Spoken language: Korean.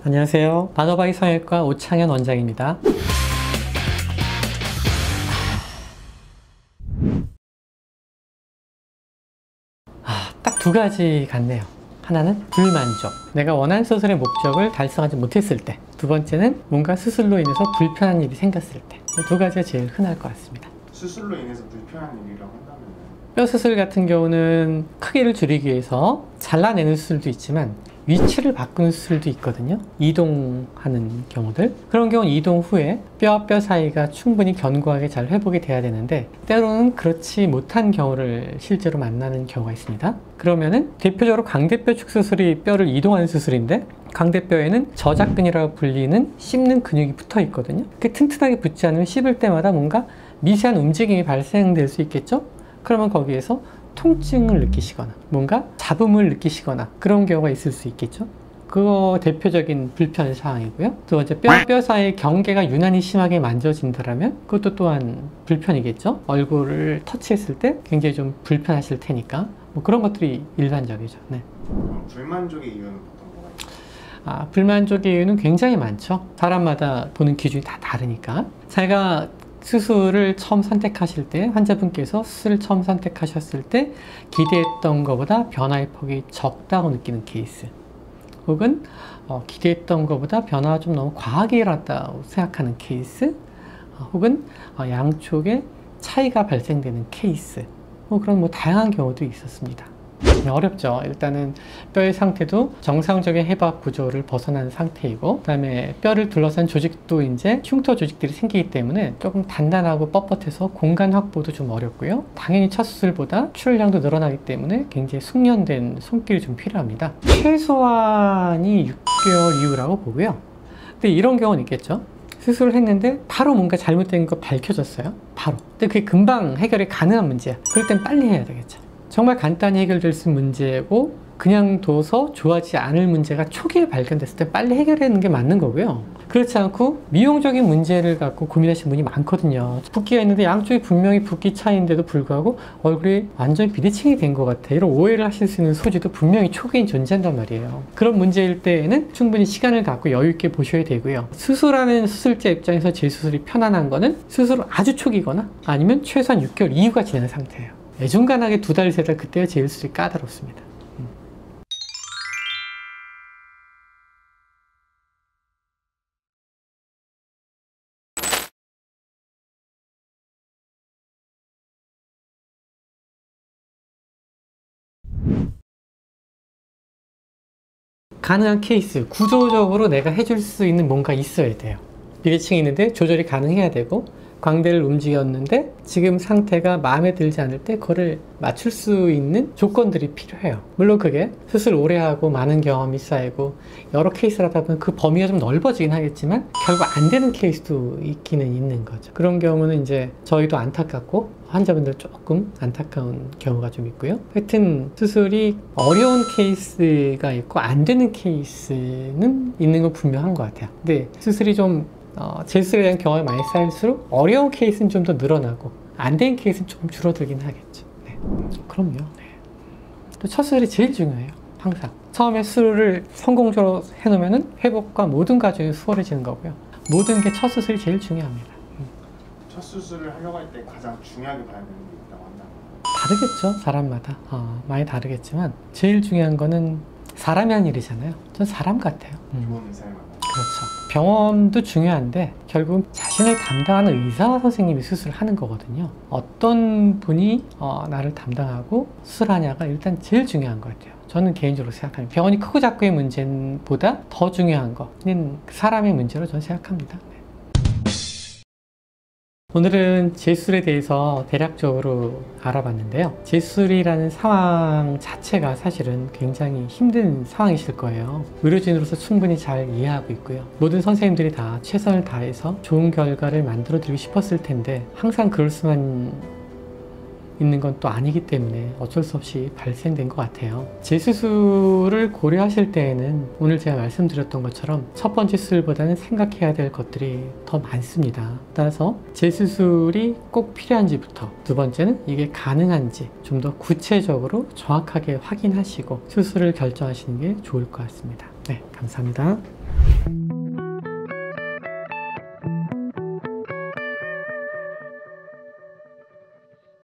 안녕하세요. 바더바이 성형외과 오창현 원장입니다. 딱 두 가지 같네요. 하나는 불만족. 내가 원하는 수술의 목적을 달성하지 못했을 때. 두 번째는 뭔가 수술로 인해서 불편한 일이 생겼을 때. 이 두 가지가 제일 흔할 것 같습니다. 수술로 인해서 불편한 일이라고 한다면? 뼈 수술 같은 경우는 크기를 줄이기 위해서 잘라내는 수술도 있지만 위치를 바꾸는 수술도 있거든요. 이동하는 경우들. 그런 경우는 이동 후에 뼈와 뼈 사이가 충분히 견고하게 잘 회복이 돼야 되는데 때로는 그렇지 못한 경우를 실제로 만나는 경우가 있습니다. 그러면은 대표적으로 광대뼈 축수술이 뼈를 이동하는 수술인데 광대뼈에는 저작근이라고 불리는 씹는 근육이 붙어 있거든요. 그 튼튼하게 붙지 않으면 씹을 때마다 뭔가 미세한 움직임이 발생될 수 있겠죠? 그러면 거기에서 통증을 느끼시거나 뭔가 잡음을 느끼시거나 그런 경우가 있을 수 있겠죠. 그거 대표적인 불편 사항이고요. 두 번째, 뼈 사이의 경계가 유난히 심하게 만져진다면 그것도 또한 불편이겠죠. 얼굴을 터치했을 때 굉장히 좀 불편하실 테니까 뭐 그런 것들이 일반적이죠. 네. 불만족의 이유는 어떤 거가 있어요? 불만족의 이유는 굉장히 많죠. 사람마다 보는 기준이 다 다르니까. 제가 수술을 처음 선택하실 때, 환자분께서 수술을 처음 선택하셨을 때 기대했던 것보다 변화의 폭이 적다고 느끼는 케이스, 혹은 기대했던 것보다 변화가 좀 너무 과하게 일어났다고 생각하는 케이스, 혹은 양쪽에 차이가 발생되는 케이스, 그런 다양한 경우도 있었습니다. 어렵죠. 일단은 뼈의 상태도 정상적인 해박 구조를 벗어난 상태이고, 그 다음에 뼈를 둘러싼 조직도 이제 흉터 조직들이 생기기 때문에 조금 단단하고 뻣뻣해서 공간 확보도 좀 어렵고요. 당연히 첫 수술보다 출혈량도 늘어나기 때문에 굉장히 숙련된 손길이 좀 필요합니다. 최소한이 6개월 이후라고 보고요. 근데 이런 경우는 있겠죠. 수술을 했는데 바로 뭔가 잘못된 거 밝혀졌어요. 바로. 근데 그게 금방 해결이 가능한 문제야. 그럴 땐 빨리 해야 되겠죠. 정말 간단히 해결될 수 있는 문제고 그냥 둬서 좋아지지 않을 문제가 초기에 발견됐을 때 빨리 해결하는 게 맞는 거고요. 그렇지 않고 미용적인 문제를 갖고 고민하시는 분이 많거든요. 붓기가 있는데 양쪽이 분명히 붓기 차이인데도 불구하고 얼굴이 완전히 비대칭이 된 것 같아, 이런 오해를 하실 수 있는 소지도 분명히 초기엔 존재한단 말이에요. 그런 문제일 때에는 충분히 시간을 갖고 여유 있게 보셔야 되고요. 수술하는 수술자 입장에서 재수술이 편안한 거는 수술 아주 초기거나 아니면 최소한 6개월 이후가 지난 상태예요. 애중간하게 2달, 3달, 그때가 제일 수술이 까다롭습니다. 가능한 케이스, 구조적으로 내가 해줄 수 있는 뭔가 있어야 돼요. 비대칭이 있는데 조절이 가능해야 되고, 광대를 움직였는데 지금 상태가 마음에 들지 않을 때 그거를 맞출 수 있는 조건들이 필요해요. 물론 그게 수술 오래 하고 많은 경험이 쌓이고 여러 케이스를 하다 보면 그 범위가 좀 넓어지긴 하겠지만 결국 안 되는 케이스도 있기는 있는 거죠. 그런 경우는 이제 저희도 안타깝고 환자분들 조금 안타까운 경우가 좀 있고요. 하여튼 수술이 어려운 케이스가 있고 안 되는 케이스는 있는 건 분명한 것 같아요. 근데 수술이 좀 재수술에 대한 경험이 많이 쌓일수록 어려운 케이스는 좀 더 늘어나고 안 되는 케이스는 조금 줄어들긴 하겠죠. 네. 그럼요. 네. 또 첫 수술이 제일 중요해요. 항상 처음에 수술을 성공적으로 해놓으면 회복과 모든 과정이 수월해지는 거고요. 모든 게 첫 수술이 제일 중요합니다. 첫 수술을 하려고 할 때 가장 중요하게 봐야 되는 게 있다고 한다면? 다르겠죠. 사람마다 많이 다르겠지만 제일 중요한 거는 사람이 한 일이잖아요. 전 사람 같아요. 좋은 의사를 만나. 그렇죠. 병원도 중요한데 결국 자신을 담당하는 의사 선생님이 수술을 하는 거거든요. 어떤 분이 나를 담당하고 수술하냐가 일단 제일 중요한 것 같아요. 저는 개인적으로 생각합니다. 병원이 크고 작고의 문제보다 더 중요한 거는 사람의 문제로 저는 생각합니다. 네. 오늘은 재수술에 대해서 대략적으로 알아봤는데요. 재수술이라는 상황 자체가 사실은 굉장히 힘든 상황이실 거예요. 의료진으로서 충분히 잘 이해하고 있고요. 모든 선생님들이 다 최선을 다해서 좋은 결과를 만들어 드리고 싶었을 텐데 항상 그럴 수만 있는 건 또 아니기 때문에 어쩔 수 없이 발생된 것 같아요. 재수술을 고려하실 때에는 오늘 제가 말씀드렸던 것처럼 첫 번째 수술보다는 생각해야 될 것들이 더 많습니다. 따라서 재수술이 꼭 필요한지부터, 두 번째는 이게 가능한지 좀 더 구체적으로 정확하게 확인하시고 수술을 결정하시는 게 좋을 것 같습니다. 네, 감사합니다. 네.